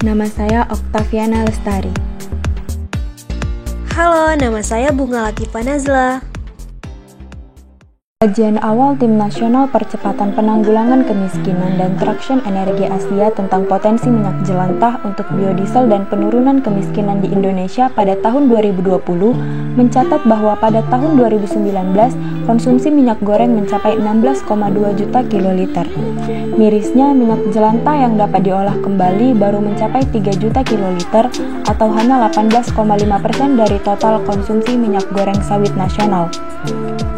nama saya Oktaviana Lestari. Halo, nama saya Bunga Latifah Nazla. Kajian awal Tim Nasional Percepatan Penanggulangan Kemiskinan dan Traction Energi Asia tentang potensi minyak jelantah untuk biodiesel dan penurunan kemiskinan di Indonesia pada tahun 2020 mencatat bahwa pada tahun 2019 konsumsi minyak goreng mencapai 16,2 juta kiloliter. Mirisnya, minyak jelantah yang dapat diolah kembali baru mencapai 3 juta kiloliter atau hanya 18,5% dari total konsumsi minyak goreng sawit nasional.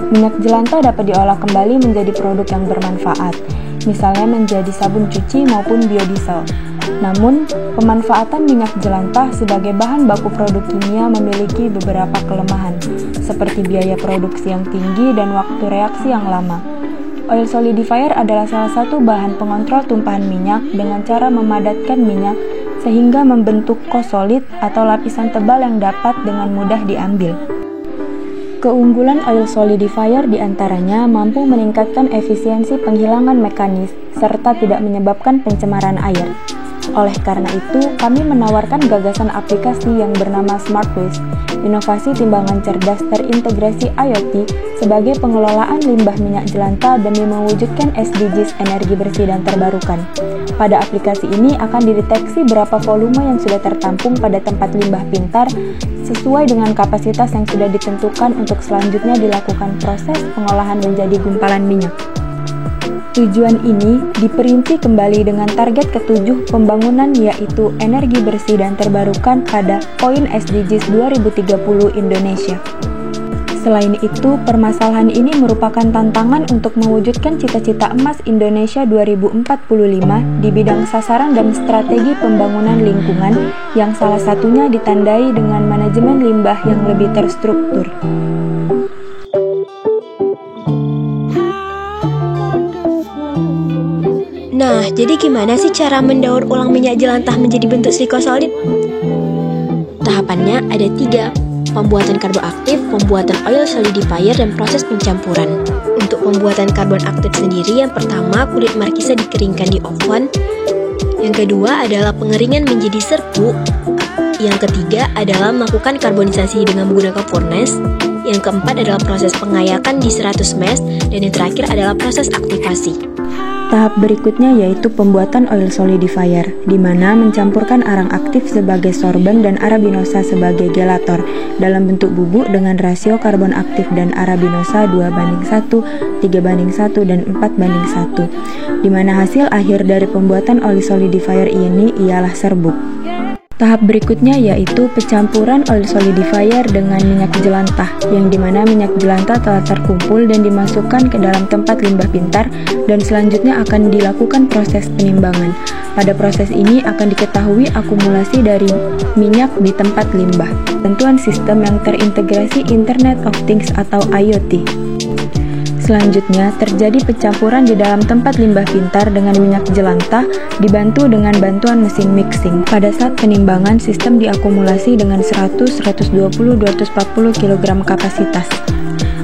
Minyak jelantah dapat diolah kembali menjadi produk yang bermanfaat, misalnya menjadi sabun cuci maupun biodiesel. Namun, pemanfaatan minyak jelantah sebagai bahan baku produk kimia memiliki beberapa kelemahan, seperti biaya produksi yang tinggi dan waktu reaksi yang lama. Oil solidifier adalah salah satu bahan pengontrol tumpahan minyak dengan cara memadatkan minyak sehingga membentuk kosolid atau lapisan tebal yang dapat dengan mudah diambil. Keunggulan oil solidifier diantaranya mampu meningkatkan efisiensi penghilangan mekanis serta tidak menyebabkan pencemaran air. Oleh karena itu, kami menawarkan gagasan aplikasi yang bernama Smart Waste, inovasi timbangan cerdas terintegrasi IoT sebagai pengelolaan limbah minyak jelantah demi mewujudkan SDGs energi bersih dan terbarukan. Pada aplikasi ini akan dideteksi berapa volume yang sudah tertampung pada tempat limbah pintar sesuai dengan kapasitas yang sudah ditentukan untuk selanjutnya dilakukan proses pengolahan menjadi gumpalan minyak. Tujuan ini diperinci kembali dengan target ke-7 pembangunan yaitu energi bersih dan terbarukan pada poin SDGs 2030 Indonesia. Selain itu, permasalahan ini merupakan tantangan untuk mewujudkan cita-cita emas Indonesia 2045 di bidang sasaran dan strategi pembangunan lingkungan yang salah satunya ditandai dengan manajemen limbah yang lebih terstruktur. Nah, jadi gimana sih cara mendaur ulang minyak jelantah menjadi bentuk silikosolid? Tahapannya ada 3. Pembuatan karbon aktif, pembuatan oil solidifier, dan proses pencampuran. Untuk pembuatan karbon aktif sendiri, yang pertama kulit markisa dikeringkan di oven. Yang kedua adalah pengeringan menjadi serbuk. Yang ketiga adalah melakukan karbonisasi dengan menggunakan furnace. Yang keempat adalah proses pengayakan di 100 mesh. Dan yang terakhir adalah proses aktivasi. Tahap berikutnya yaitu pembuatan oil solidifier, di mana mencampurkan arang aktif sebagai sorben dan arabinosa sebagai gelator dalam bentuk bubuk dengan rasio karbon aktif dan arabinosa 2:1, 3:1, dan 4:1, di mana hasil akhir dari pembuatan oil solidifier ini ialah serbuk. Tahap berikutnya yaitu pencampuran oil solidifier dengan minyak jelantah, yang dimana minyak jelantah telah terkumpul dan dimasukkan ke dalam tempat limbah pintar dan selanjutnya akan dilakukan proses penimbangan. Pada proses ini akan diketahui akumulasi dari minyak di tempat limbah. Bantuan sistem yang terintegrasi Internet of Things atau IoT. Selanjutnya, terjadi pencampuran di dalam tempat limbah pintar dengan minyak jelantah dibantu dengan bantuan mesin mixing. Pada saat penimbangan, sistem diakumulasi dengan 100, 120, 240 kg kapasitas.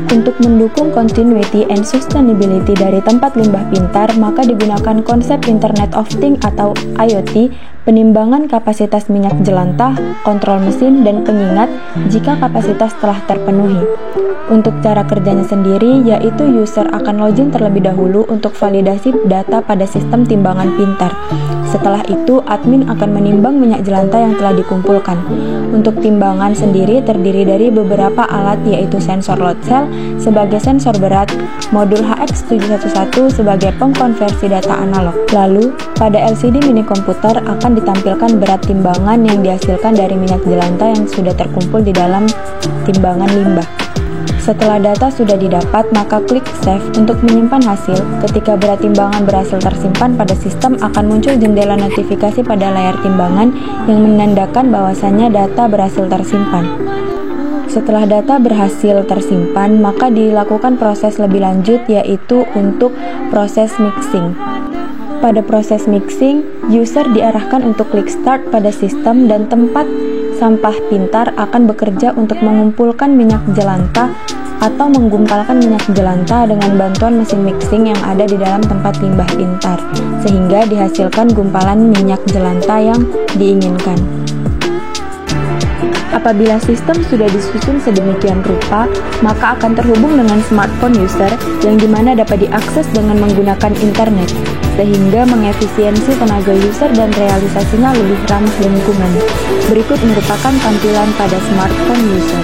Untuk mendukung continuity and sustainability dari tempat limbah pintar, maka digunakan konsep Internet of Things atau IoT, penimbangan kapasitas minyak jelantah, kontrol mesin, dan pengingat jika kapasitas telah terpenuhi. Untuk cara kerjanya sendiri, yaitu user akan login terlebih dahulu untuk validasi data pada sistem timbangan pintar. Setelah itu, admin akan menimbang minyak jelantah yang telah dikumpulkan. Untuk timbangan sendiri terdiri dari beberapa alat yaitu sensor load cell sebagai sensor berat, modul HX711 sebagai pengkonversi data analog. Lalu, pada LCD mini komputer akan ditampilkan berat timbangan yang dihasilkan dari minyak jelantah yang sudah terkumpul di dalam timbangan limbah. Setelah data sudah didapat, maka klik Save untuk menyimpan hasil. Ketika berat timbangan berhasil tersimpan pada sistem, akan muncul jendela notifikasi pada layar timbangan yang menandakan bahwasannya data berhasil tersimpan. Setelah data berhasil tersimpan, maka dilakukan proses lebih lanjut yaitu untuk proses mixing. Pada proses mixing, user diarahkan untuk klik Start pada sistem dan tempat sampah pintar akan bekerja untuk mengumpulkan minyak jelantah atau menggumpalkan minyak jelantah dengan bantuan mesin mixing yang ada di dalam tempat limbah pintar, sehingga dihasilkan gumpalan minyak jelantah yang diinginkan. Apabila sistem sudah disusun sedemikian rupa, maka akan terhubung dengan smartphone user yang dimana dapat diakses dengan menggunakan internet, sehingga mengefisiensi tenaga user dan realisasinya lebih ramah lingkungan. Berikut merupakan tampilan pada smartphone user.